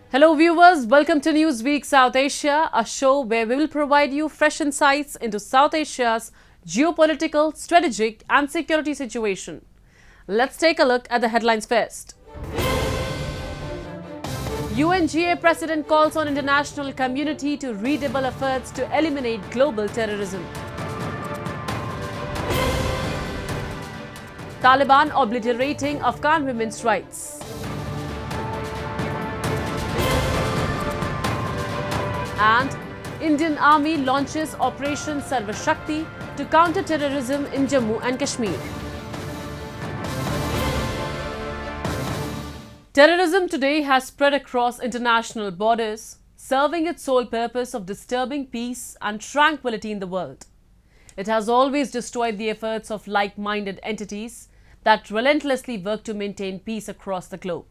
Hello viewers, welcome to Newsweek South Asia, a show where we will provide you fresh insights into South Asia's geopolitical, strategic and security situation. Let's take a look at the headlines first. UNGA President calls on international community to redouble efforts to eliminate global terrorism. Taliban obliterating Afghan women's rights. And Indian Army launches Operation Sarva Shakti to counter terrorism in Jammu and Kashmir. Terrorism today has spread across international borders, serving its sole purpose of disturbing peace and tranquility in the world. It has always destroyed the efforts of like-minded entities that relentlessly work to maintain peace across the globe.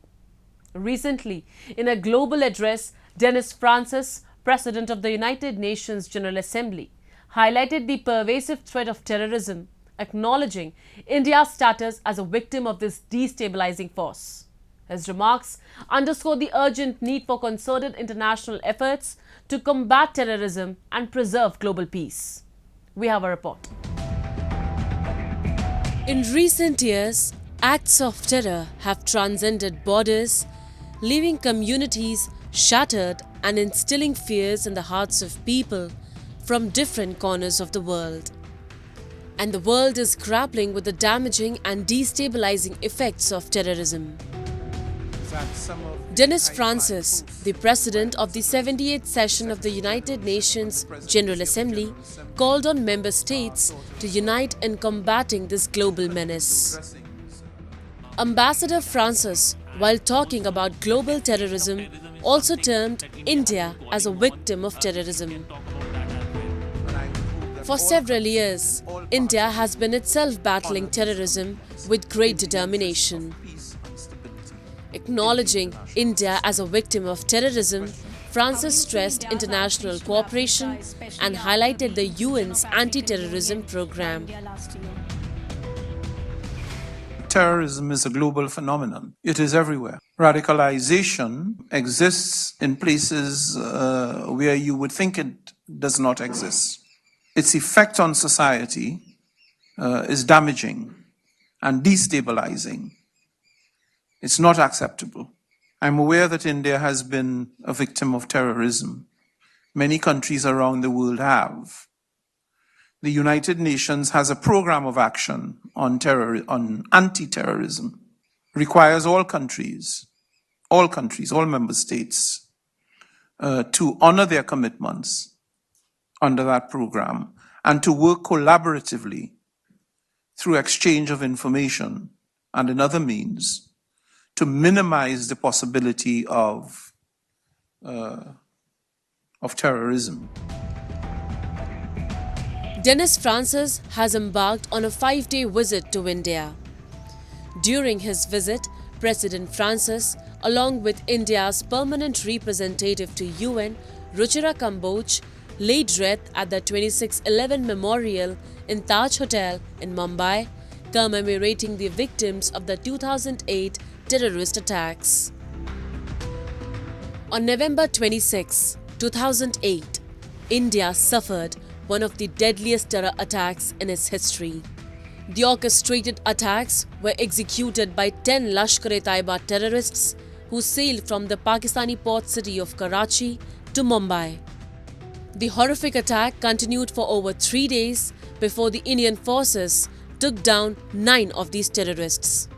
Recently, in a global address, Dennis Francis, President of the United Nations General Assembly, highlighted the pervasive threat of terrorism, acknowledging India's status as a victim of this destabilizing force. His remarks underscore the urgent need for concerted international efforts to combat terrorism and preserve global peace. We have a report. In recent years, acts of terror have transcended borders, leaving communities shattered and instilling fears in the hearts of people from different corners of the world. And the world is grappling with the damaging and destabilizing effects of terrorism. Dennis Francis, the President of the 78th session of the United Nations General Assembly, called on member states to unite in combating this global menace. Ambassador Francis, while talking about global terrorism, also termed India as a victim of terrorism. For several years, India has been itself battling terrorism with great determination. Acknowledging India as a victim of terrorism, Francis stressed international cooperation and highlighted the UN's anti-terrorism program. Terrorism is a global phenomenon. It is everywhere. Radicalization exists in places where you would think it does not exist. Its effect on society is damaging and destabilizing. It's not acceptable. I'm aware that India has been a victim of terrorism. Many countries around the world have. The United Nations has a program of action on anti-terrorism. Requires all countries, all member states, to honor their commitments under that program and to work collaboratively through exchange of information and in other means to minimize the possibility of terrorism. Dennis Francis has embarked on a 5-day visit to India. During his visit, President Francis, along with India's permanent representative to UN, Ruchira Kamboj, laid wreath at the 2611 Memorial in Taj Hotel in Mumbai, commemorating the victims of the 2008 terrorist attacks. On November 26, 2008, India suffered one of the deadliest terror attacks in its history. The orchestrated attacks were executed by 10 Lashkar-e-Taiba terrorists who sailed from the Pakistani port city of Karachi to Mumbai. The horrific attack continued for over 3 days before the Indian forces took down 9 of these terrorists.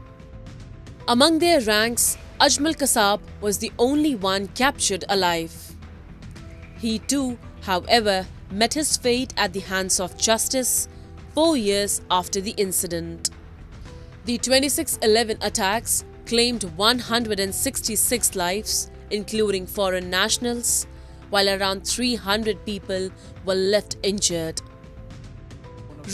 Among their ranks, Ajmal Kasab was the only one captured alive. He too, however, met his fate at the hands of justice 4 years after the incident. The 2611 attacks claimed 166 lives, including foreign nationals, while around 300 people were left injured.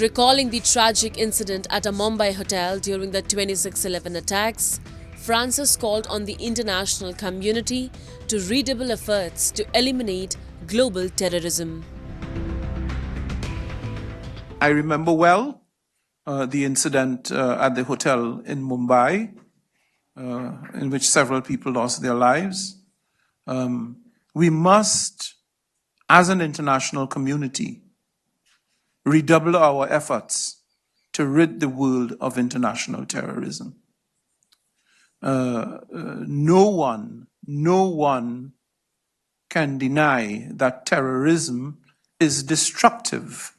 Recalling the tragic incident at a Mumbai hotel during the 2611 attacks, Francis called on the international community to redouble efforts to eliminate global terrorism. I remember well the incident at the hotel in Mumbai, in which several people lost their lives. We must, as an international community, redouble our efforts to rid the world of international terrorism. No one can deny that terrorism is destructive.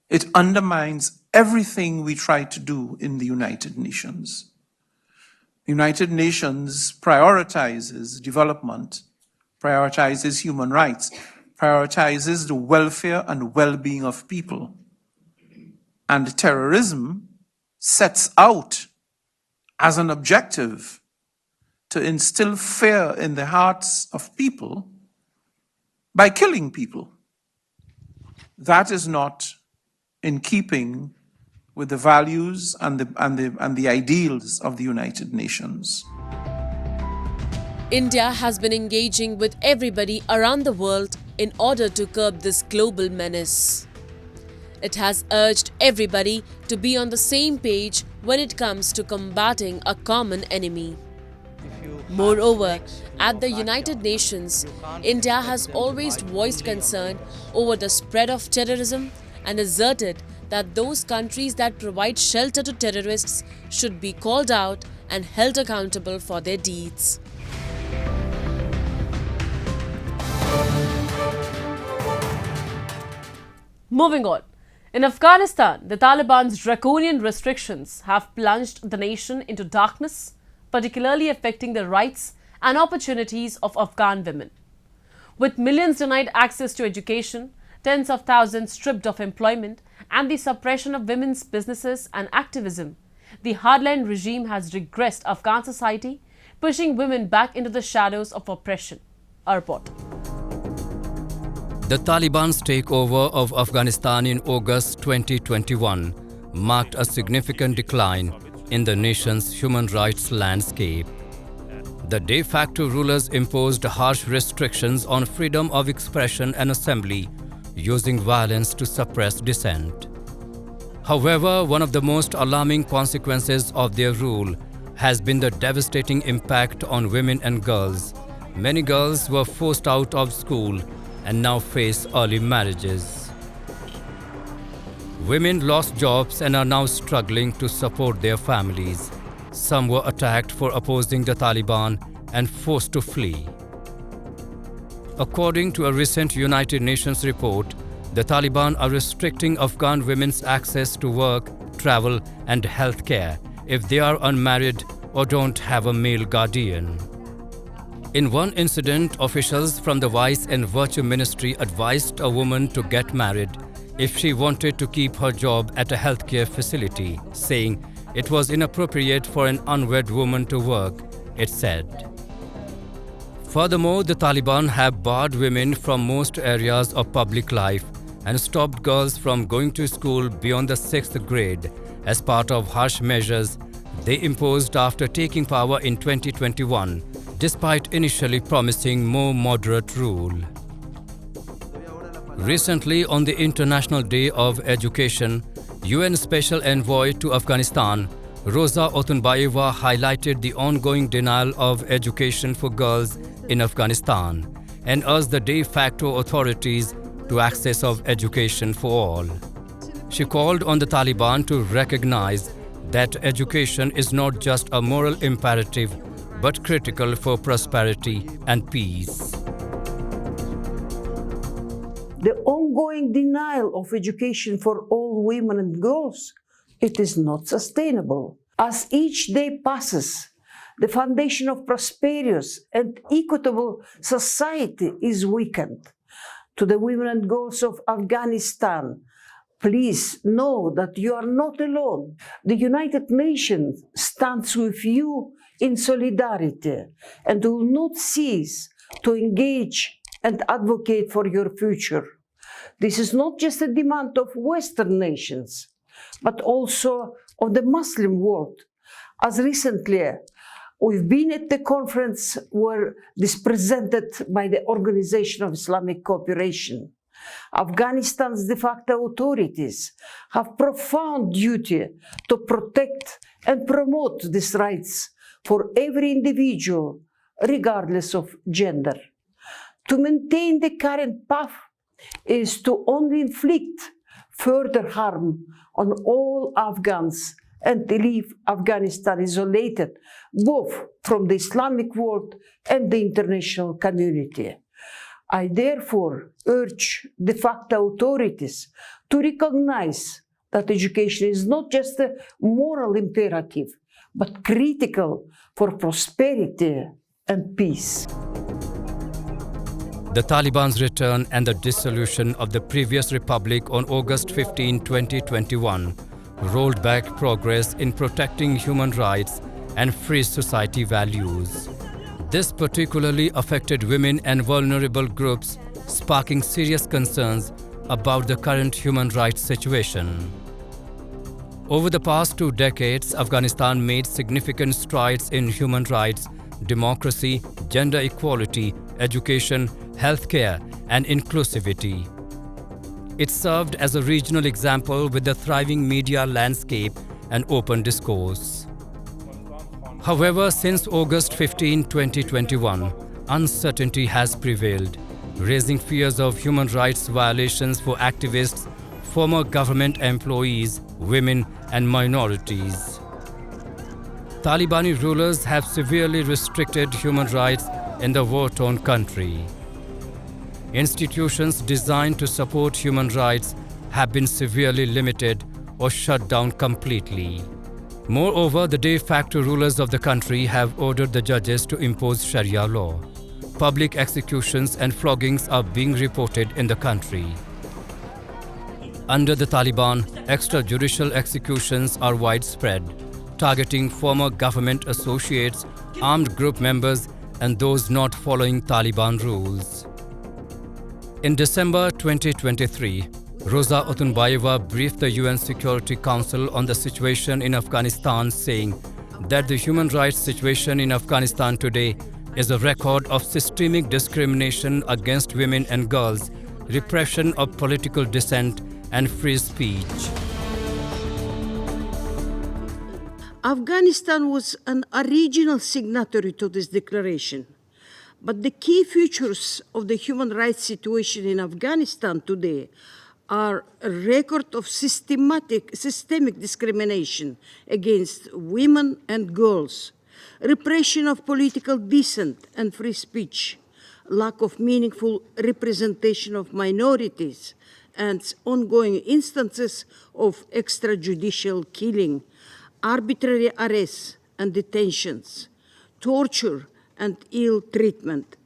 It undermines everything we try to do in the United Nations. The United Nations prioritizes development, prioritizes human rights, prioritizes the welfare and well-being of people. And terrorism sets out as an objective to instill fear in the hearts of people by killing people. That is not in keeping with the values and the ideals of the United Nations. India has been engaging with everybody around the world in order to curb this global menace. It has urged everybody to be on the same page when it comes to combating a common enemy. Moreover, at the United Nations, India has always voiced concern over the spread of terrorism and asserted that those countries that provide shelter to terrorists should be called out and held accountable for their deeds. Moving on. In Afghanistan, the Taliban's draconian restrictions have plunged the nation into darkness, particularly affecting the rights and opportunities of Afghan women. With millions denied access to education, tens of thousands stripped of employment, and the suppression of women's businesses and activism, the hardline regime has regressed Afghan society, pushing women back into the shadows of oppression. A report. The Taliban's takeover of Afghanistan in August 2021 marked a significant decline in the nation's human rights landscape. The de facto rulers imposed harsh restrictions on freedom of expression and assembly, using violence to suppress dissent. However, one of the most alarming consequences of their rule has been the devastating impact on women and girls. Many girls were forced out of school and now face early marriages. Women lost jobs and are now struggling to support their families. Some were attacked for opposing the Taliban and forced to flee. According to a recent United Nations report, the Taliban are restricting Afghan women's access to work, travel, and health care if they are unmarried or don't have a male guardian. In one incident, officials from the Vice and Virtue Ministry advised a woman to get married if she wanted to keep her job at a healthcare facility, saying it was inappropriate for an unwed woman to work, it said. Furthermore, the Taliban have barred women from most areas of public life and stopped girls from going to school beyond the 6th grade as part of harsh measures they imposed after taking power in 2021, despite initially promising more moderate rule. Recently, on the International Day of Education, UN Special Envoy to Afghanistan, Rosa Otunbayeva, highlighted the ongoing denial of education for girls in Afghanistan and urged the de facto authorities to access of education for all. She called on the Taliban to recognize that education is not just a moral imperative but critical for prosperity and peace. The ongoing denial of education for all women and girls, it is not sustainable. As each day passes, the foundation of prosperous and equitable society is weakened. To the women and girls of Afghanistan, please know that you are not alone. The United Nations stands with you in solidarity and will not cease to engage and advocate for your future. This is not just a demand of Western nations, but also of the Muslim world. As recently, we've been at the conference where this presented by the Organization of Islamic Cooperation. Afghanistan's de facto authorities have profound duty to protect and promote these rights for every individual, regardless of gender. To maintain the current path is to only inflict further harm on all Afghans and to leave Afghanistan isolated both from the Islamic world and the international community. I therefore urge de facto authorities to recognize that education is not just a moral imperative, but critical for prosperity and peace. The Taliban's return and the dissolution of the previous republic on August 15, 2021 rolled back progress in protecting human rights and free society values. This particularly affected women and vulnerable groups, sparking serious concerns about the current human rights situation. Over the past 2 decades, Afghanistan made significant strides in human rights, democracy, gender equality, education, healthcare, and inclusivity. It served as a regional example with a thriving media landscape and open discourse. However, since August 15, 2021, uncertainty has prevailed, raising fears of human rights violations for activists, former government employees, women, and minorities. Talibani rulers have severely restricted human rights in the war-torn country. Institutions designed to support human rights have been severely limited or shut down completely. Moreover, the de facto rulers of the country have ordered the judges to impose Sharia law. Public executions and floggings are being reported in the country. Under the Taliban, extrajudicial executions are widespread, targeting former government associates, armed group members, and those not following Taliban rules. In December 2023, Roza Otunbayeva briefed the UN Security Council on the situation in Afghanistan, saying that the human rights situation in Afghanistan today is a record of systemic discrimination against women and girls, repression of political dissent, and free speech. Afghanistan was an original signatory to this declaration, but the key features of the human rights situation in Afghanistan today are a record of systemic discrimination against women and girls, repression of political dissent and free speech, lack of meaningful representation of minorities, and ongoing instances of extrajudicial killing, arbitrary arrests and detentions, torture and ill treatment.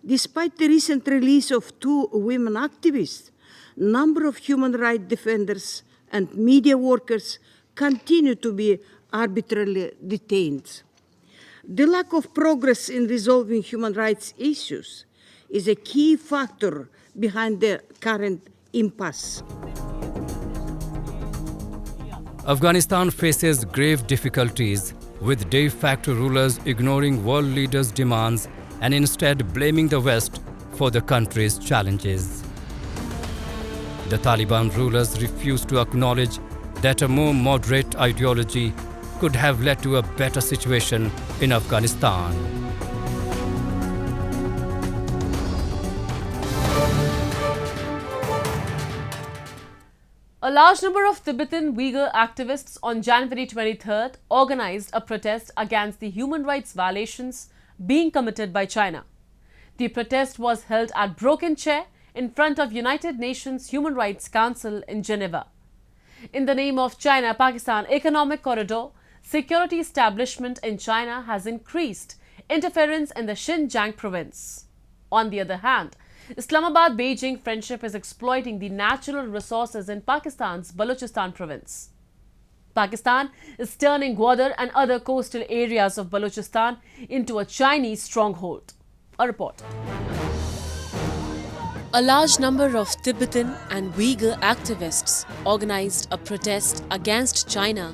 Despite the recent release of 2 women activists, number of human rights defenders and media workers continue to be arbitrarily detained. The lack of progress in resolving human rights issues is a key factor behind the current impasse. Afghanistan faces grave difficulties, with de facto rulers ignoring world leaders' demands and instead blaming the West for the country's challenges. The Taliban rulers refuse to acknowledge that a more moderate ideology could have led to a better situation in Afghanistan. A large number of Tibetan Uyghur activists on January 23rd organized a protest against the human rights violations being committed by China. The protest was held at Broken Chair in front of United Nations Human Rights Council in Geneva. In the name of China-Pakistan Economic Corridor, security establishment in China has increased interference in the Xinjiang province. On the other hand, Islamabad-Beijing friendship is exploiting the natural resources in Pakistan's Balochistan province. Pakistan is turning Gwadar and other coastal areas of Balochistan into a Chinese stronghold. A report. A large number of Tibetan and Uyghur activists organized a protest against China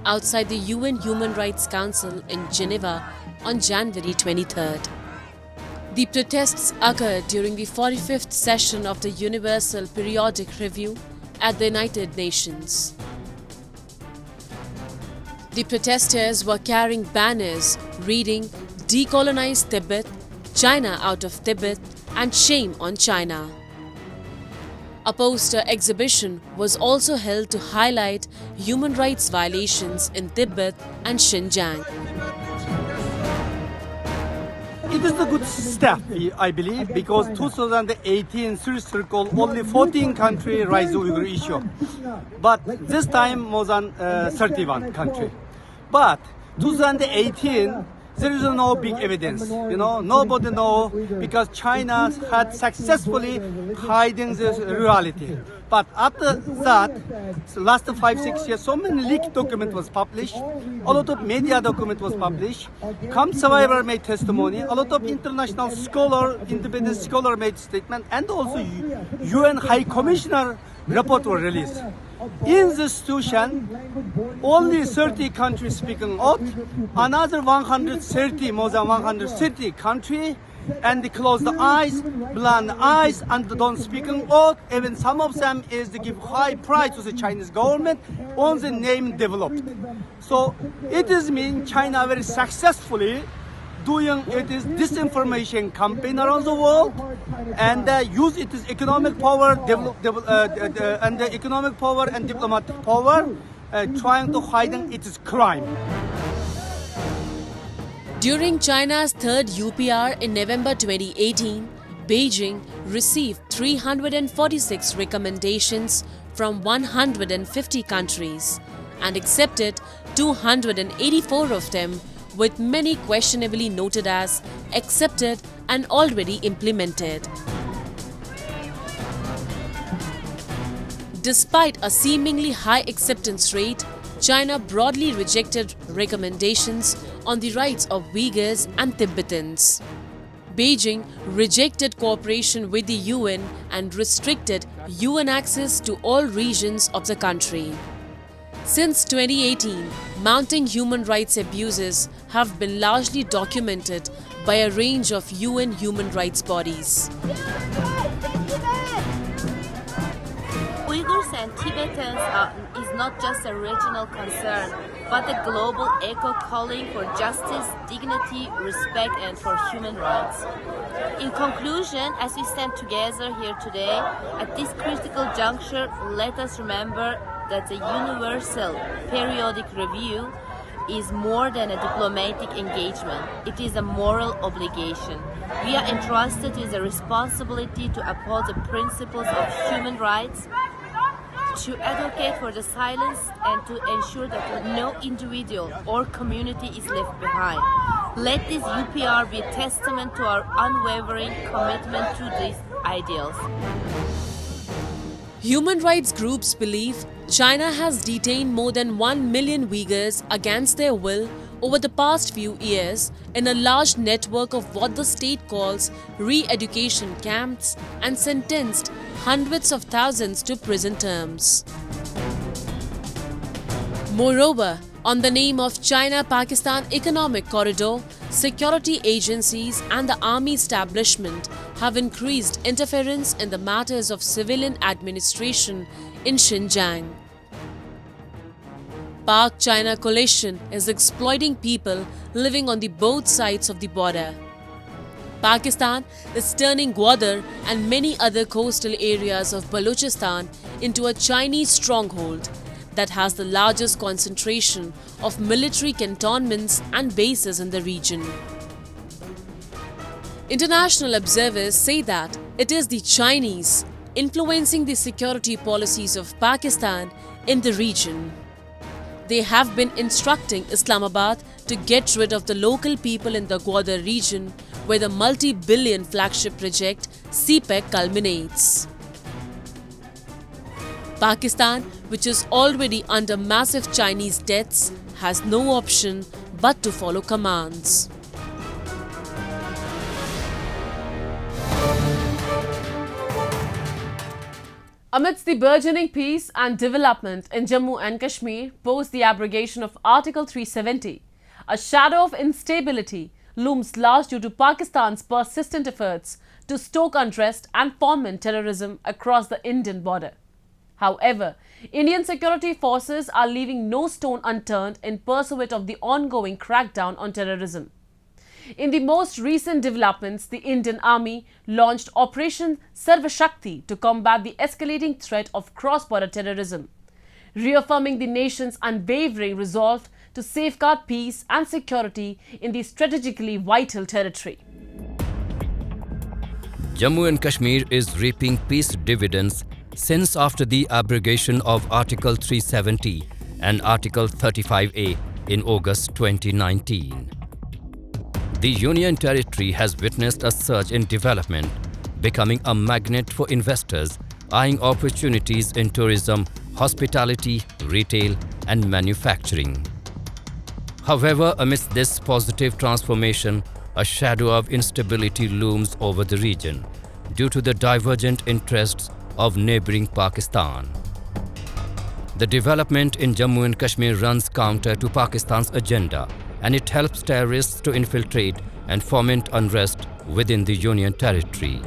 outside the UN Human Rights Council in Geneva on January 23rd. The protests occurred during the 45th session of the Universal Periodic Review at the United Nations. The protesters were carrying banners reading Decolonize Tibet, China out of Tibet, and Shame on China. A poster exhibition was also held to highlight human rights violations in Tibet and Xinjiang. It is a good step, I believe, because 2018 Sri Circle only 14 countries raised the Uyghur issue. But this time more than 31 countries. But 2018, there is no big evidence, nobody know because China had successfully hiding this reality. But after that, last 5-6 years, so many leaked document was published, a lot of media document was published, come survivor made testimony, a lot of international scholar, independent scholar made statement, and also UN High Commissioner report were released. In this situation, only 30 countries speaking out, another 130, more than 130 countries, and they close the eyes, blind eyes, and don't speaking out. Even some of them is to give high price to the Chinese government on the name developed. So it is mean China very successfully doing its disinformation campaign around the world and use its economic power, and the economic power and diplomatic power, trying to hide its crime. During China's third UPR in November 2018, Beijing received 346 recommendations from 150 countries and accepted 284 of them, with many questionably noted as accepted and already implemented. Despite a seemingly high acceptance rate, China broadly rejected recommendations on the rights of Uyghurs and Tibetans. Beijing rejected cooperation with the UN and restricted UN access to all regions of the country. Since 2018, mounting human rights abuses have been largely documented by a range of UN human rights bodies. Uyghurs and Tibetans is not just a regional concern, but a global echo calling for justice, dignity, respect, and for human rights. In conclusion, as we stand together here today, at this critical juncture, let us remember that the universal periodic review is more than a diplomatic engagement. It is a moral obligation. We are entrusted with the responsibility to uphold the principles of human rights, to advocate for the silence, and to ensure that no individual or community is left behind. Let this UPR be a testament to our unwavering commitment to these ideals. Human rights groups believe China has detained more than 1 million Uyghurs against their will over the past few years in a large network of what the state calls re-education camps and sentenced hundreds of thousands to prison terms. Moreover, on the name of China-Pakistan Economic Corridor, security agencies and the army establishment have increased interference in the matters of civilian administration in Xinjiang. Pak-China coalition is exploiting people living on the both sides of the border. Pakistan is turning Gwadar and many other coastal areas of Balochistan into a Chinese stronghold that has the largest concentration of military cantonments and bases in the region. International observers say that it is the Chinese influencing the security policies of Pakistan in the region. They have been instructing Islamabad to get rid of the local people in the Gwadar region, where the multi-billion flagship project CPEC culminates. Pakistan, which is already under massive Chinese debts, has no option but to follow commands. Amidst the burgeoning peace and development in Jammu and Kashmir post the abrogation of Article 370, a shadow of instability looms large due to Pakistan's persistent efforts to stoke unrest and foment terrorism across the Indian border. However, Indian security forces are leaving no stone unturned in pursuit of the ongoing crackdown on terrorism. In the most recent developments, the Indian Army launched Operation Sarva Shakti to combat the escalating threat of cross-border terrorism, reaffirming the nation's unwavering resolve to safeguard peace and security in the strategically vital territory. Jammu and Kashmir is reaping peace dividends since after the abrogation of Article 370 and Article 35A in August 2019. The Union Territory has witnessed a surge in development, becoming a magnet for investors eyeing opportunities in tourism, hospitality, retail, and manufacturing. However, amidst this positive transformation, a shadow of instability looms over the region due to the divergent interests of neighboring Pakistan. The development in Jammu and Kashmir runs counter to Pakistan's agenda, and it helps terrorists to infiltrate and foment unrest within the Union Territory.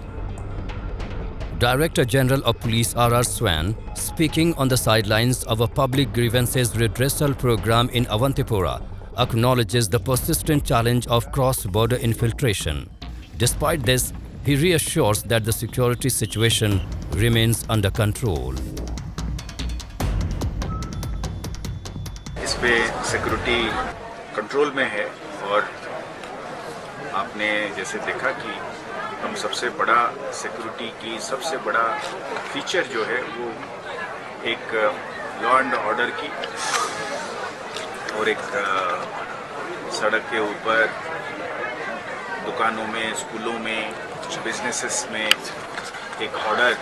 Director General of Police R.R. Swan, speaking on the sidelines of a public grievances redressal program in Avantipura, acknowledges the persistent challenge of cross-border infiltration. Despite this, he reassures that the security situation remains under control. इस पे security control में है और आपने जैसे देखा कि हम सबसे बड़ा सिक्योरिटी की सबसे बड़ा फीचर जो है वो एक लॉ एंड ऑर्डर की और एक सड़क के ऊपर दुकानों में, स्कूलों में, बिजनेसेस में एक ऑर्डर,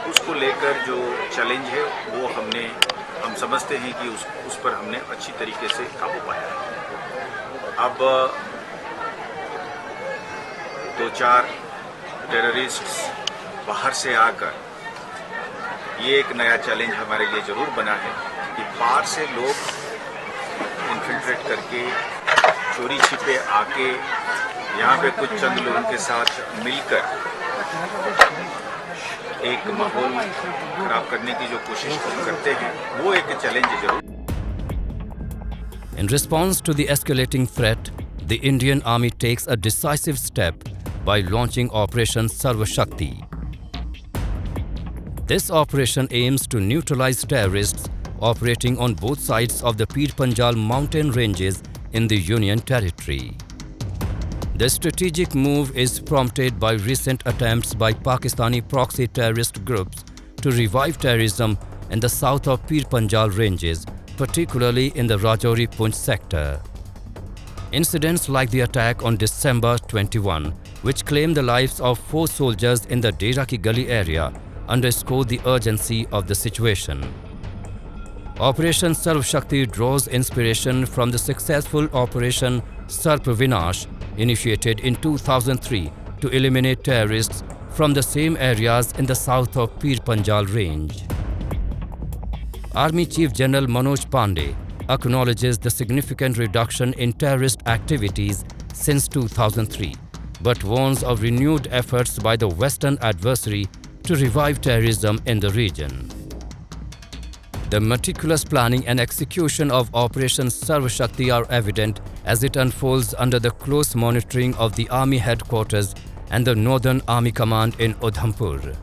उसको लेकर जो चैलेंज है वो हम समझते हैं कि उस पर हमने अच्छी तरीके से काबू पाया है। अब 2-4 टेररिस्ट्स बाहर से आकर ये एक नया चैलेंज हमारे लिए जरूर बना है कि बाहर से लोग इन्फिल्ट्रेट करके चोरी छिपे आके यहाँ पे कुछ चंद लोगों के साथ मिलकर एक माहौल खराब करने की जो कोशिश करते हैं वो एक चैलेंज जरूर। In response to the escalating threat, the Indian Army takes a decisive step by launching Operation Sarva Shakti. This operation aims to neutralize terrorists operating on both sides of the Pir Panjal mountain ranges in the Union Territory. The strategic move is prompted by recent attempts by Pakistani proxy terrorist groups to revive terrorism in the south of Pir Panjal ranges, particularly in the Rajouri-Poonch sector. Incidents like the attack on December 21, which claimed the lives of 4 soldiers in the Dera Ki Gali area, underscore the urgency of the situation. Operation Sarv Shakti draws inspiration from the successful Operation Sarp Vinash, initiated in 2003 to eliminate terrorists from the same areas in the south of Pir Panjal range. Army Chief General Manoj Pandey acknowledges the significant reduction in terrorist activities since 2003, but warns of renewed efforts by the Western adversary to revive terrorism in the region. The meticulous planning and execution of Operation Sarva Shakti are evident as it unfolds under the close monitoring of the Army Headquarters and the Northern Army Command in Udhampur.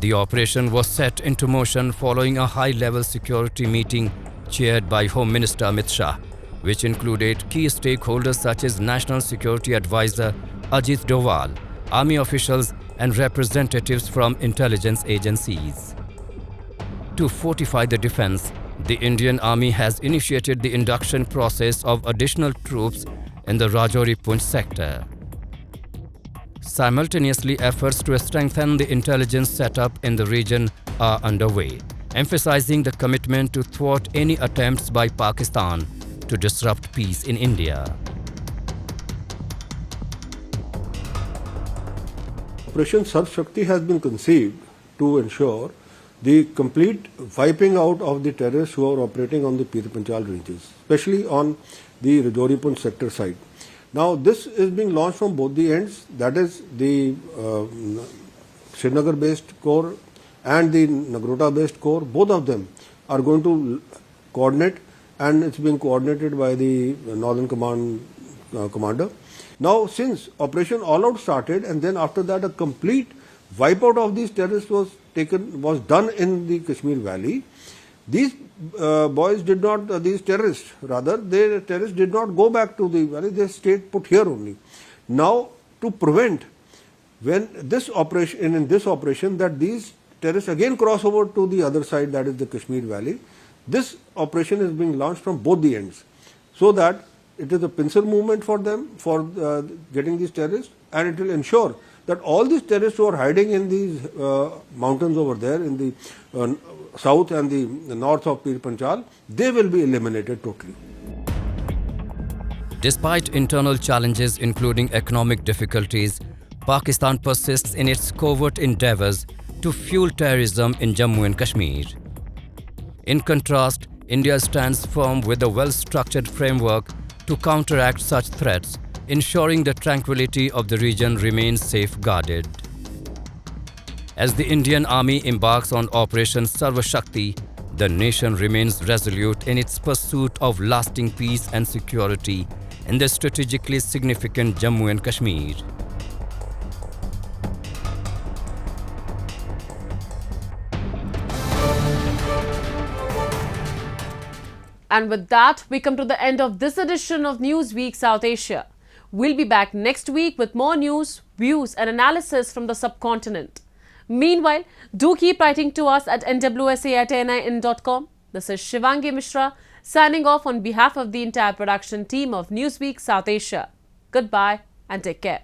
The operation was set into motion following a high-level security meeting chaired by Home Minister Amit Shah, which included key stakeholders such as National Security Advisor Ajit Doval, Army officials and representatives from intelligence agencies. To fortify the defense, the Indian Army has initiated the induction process of additional troops in the Rajouri-Poonch sector. Simultaneously, efforts to strengthen the intelligence setup in the region are underway, emphasizing the commitment to thwart any attempts by Pakistan to disrupt peace in India. Operation Sarv Shakti has been conceived to ensure the complete wiping out of the terrorists who are operating on the Pir Panjal ranges, especially on the Rajouri-Poonch sector side. Now, this is being launched from both the ends, that is the Srinagar-based corps and the Nagrota-based corps. Both of them are going to coordinate, and it's being coordinated by the Northern Command commander. Now, since Operation All Out started, and then after that a complete wipeout of these terrorists was done in the Kashmir Valley, these terrorists did not go back to the valley, they stayed put here only. Now, to prevent in this operation that these terrorists again cross over to the other side, that is the Kashmir Valley, this operation is being launched from both the ends, so that it is a pincer movement for them for getting these terrorists, and it will ensure that all these terrorists who are hiding in these mountains over there in the south and the north of Pir Panchal, they will be eliminated totally. Despite internal challenges including economic difficulties, Pakistan persists in its covert endeavors to fuel terrorism in Jammu and Kashmir. In contrast, India stands firm with a well-structured framework to counteract such threats, ensuring the tranquility of the region remains safeguarded. As the Indian Army embarks on Operation Sarva Shakti, the nation remains resolute in its pursuit of lasting peace and security in the strategically significant Jammu and Kashmir. And with that, we come to the end of this edition of Newsweek South Asia. We'll be back next week with more news, views and analysis from the subcontinent. Meanwhile, do keep writing to us at nwsa@nin.com. This is Shivangi Mishra signing off on behalf of the entire production team of Newsweek South Asia. Goodbye and take care.